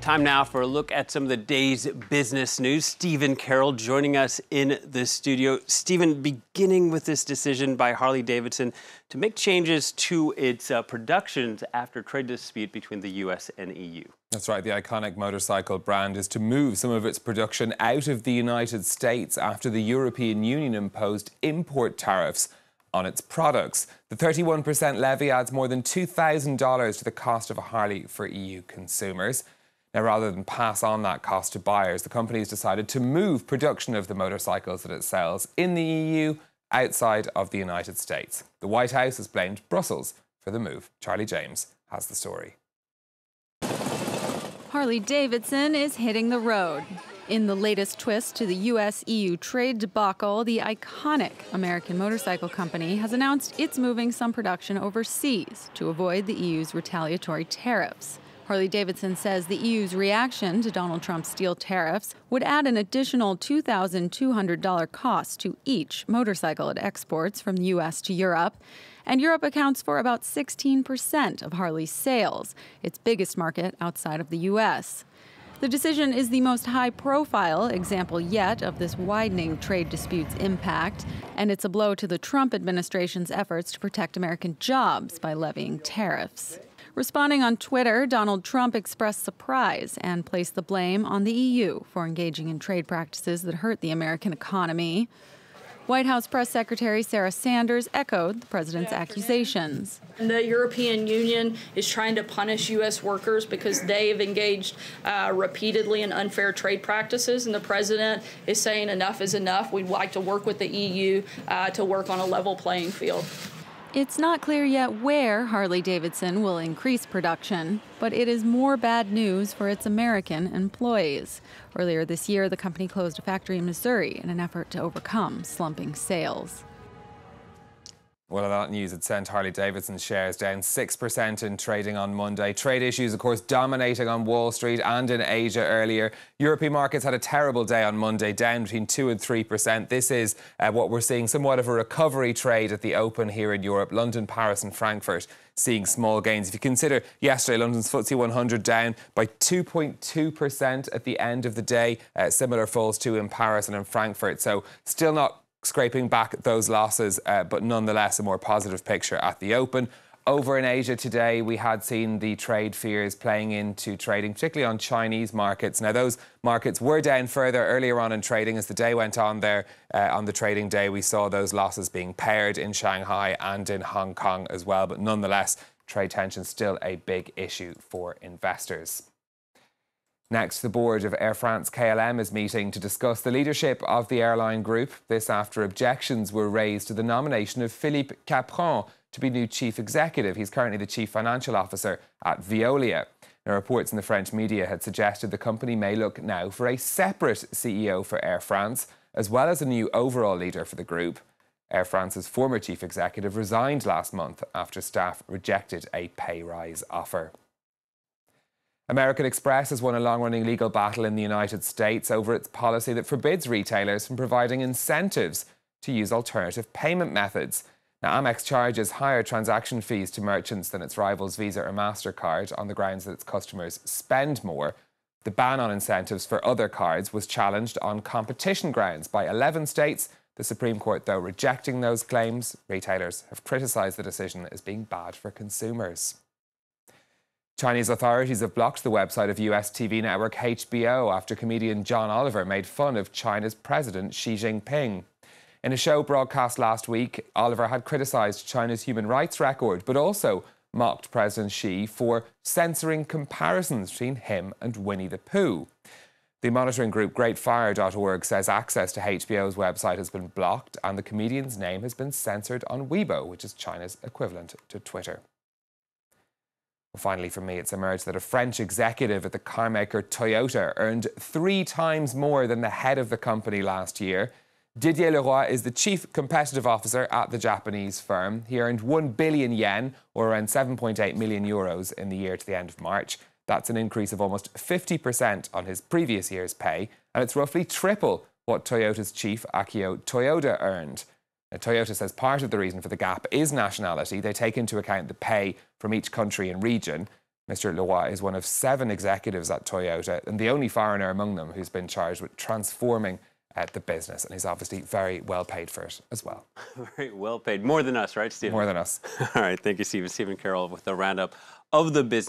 Time now for a look at some of the day's business news. Stephen Carroll joining us in the studio. Stephen, beginning with this decision by Harley-Davidson to make changes to its productions after trade dispute between the US and EU. That's right. The iconic motorcycle brand is to move some of its production out of the United States after the European Union imposed import tariffs on its products. The 31% levy adds more than $2,000 to the cost of a Harley for EU consumers. Now, rather than pass on that cost to buyers, the company has decided to move production of the motorcycles that it sells in the EU outside of the United States. The White House has blamed Brussels for the move. Charlie James has the story. Harley-Davidson is hitting the road. In the latest twist to the US-EU trade debacle, the iconic American motorcycle company has announced it's moving some production overseas to avoid the EU's retaliatory tariffs. Harley-Davidson says the EU's reaction to Donald Trump's steel tariffs would add an additional $2,200 cost to each motorcycle it exports from the U.S. to Europe. And Europe accounts for about 16% of Harley's sales, its biggest market outside of the U.S. The decision is the most high-profile example yet of this widening trade dispute's impact, and it's a blow to the Trump administration's efforts to protect American jobs by levying tariffs. Responding on Twitter, Donald Trump expressed surprise and placed the blame on the EU for engaging in trade practices that hurt the American economy. White House Press Secretary Sarah Sanders echoed the president's accusations. The European Union is trying to punish U.S. workers because they have engaged repeatedly in unfair trade practices, and the president is saying enough is enough. We'd like to work with the EU to work on a level playing field. It's not clear yet where Harley-Davidson will increase production, but it is more bad news for its American employees. Earlier this year, the company closed a factory in Missouri in an effort to overcome slumping sales. Well, in that news, it sent Harley-Davidson shares down 6% in trading on Monday. Trade issues, of course, dominating on Wall Street and in Asia earlier. European markets had a terrible day on Monday, down between 2 and 3%. This is what we're seeing, somewhat of a recovery trade at the open here in Europe. London, Paris and Frankfurt seeing small gains. If you consider yesterday, London's FTSE 100 down by 2.2% at the end of the day. Similar falls too in Paris and in Frankfurt. So still not scraping back those losses, but nonetheless a more positive picture at the open. Over in Asia today, we had seen the trade fears playing into trading, particularly on Chinese markets. Now, those markets were down further earlier on in trading as the day went on there. On the trading day, we saw those losses being paired in Shanghai and in Hong Kong as well. But nonetheless, trade tension still a big issue for investors. Next, the board of Air France-KLM is meeting to discuss the leadership of the airline group. This after objections were raised to the nomination of Philippe Capron to be new chief executive. He's currently the chief financial officer at Veolia. Now, reports in the French media had suggested the company may look now for a separate CEO for Air France, as well as a new overall leader for the group. Air France's former chief executive resigned last month after staff rejected a pay rise offer. American Express has won a long-running legal battle in the United States over its policy that forbids retailers from providing incentives to use alternative payment methods. Now, Amex charges higher transaction fees to merchants than its rivals Visa or MasterCard on the grounds that its customers spend more. The ban on incentives for other cards was challenged on competition grounds by 11 states. The Supreme Court, though, rejecting those claims. Retailers have criticised the decision as being bad for consumers. Chinese authorities have blocked the website of US TV network HBO after comedian John Oliver made fun of China's President Xi Jinping. In a show broadcast last week, Oliver had criticised China's human rights record, but also mocked President Xi for censoring comparisons between him and Winnie the Pooh. The monitoring group GreatFire.org says access to HBO's website has been blocked and the comedian's name has been censored on Weibo, which is China's equivalent to Twitter. Finally, from me, it's emerged that a French executive at the carmaker Toyota earned 3 times more than the head of the company last year. Didier Leroy is the chief competitive officer at the Japanese firm. He earned 1 billion yen, or around 7.8 million euros, in the year to the end of March. That's an increase of almost 50% on his previous year's pay, and it's roughly triple what Toyota's chief Akio Toyoda earned. Now, Toyota says part of the reason for the gap is nationality. They take into account the pay from each country and region. Mr. Leroy is one of 7 executives at Toyota and the only foreigner among them who's been charged with transforming the business, and he's obviously very well paid for it as well. Very well paid. More than us, right, Stephen? More than us. All right, thank you, Stephen. Stephen Carroll with the roundup of the business.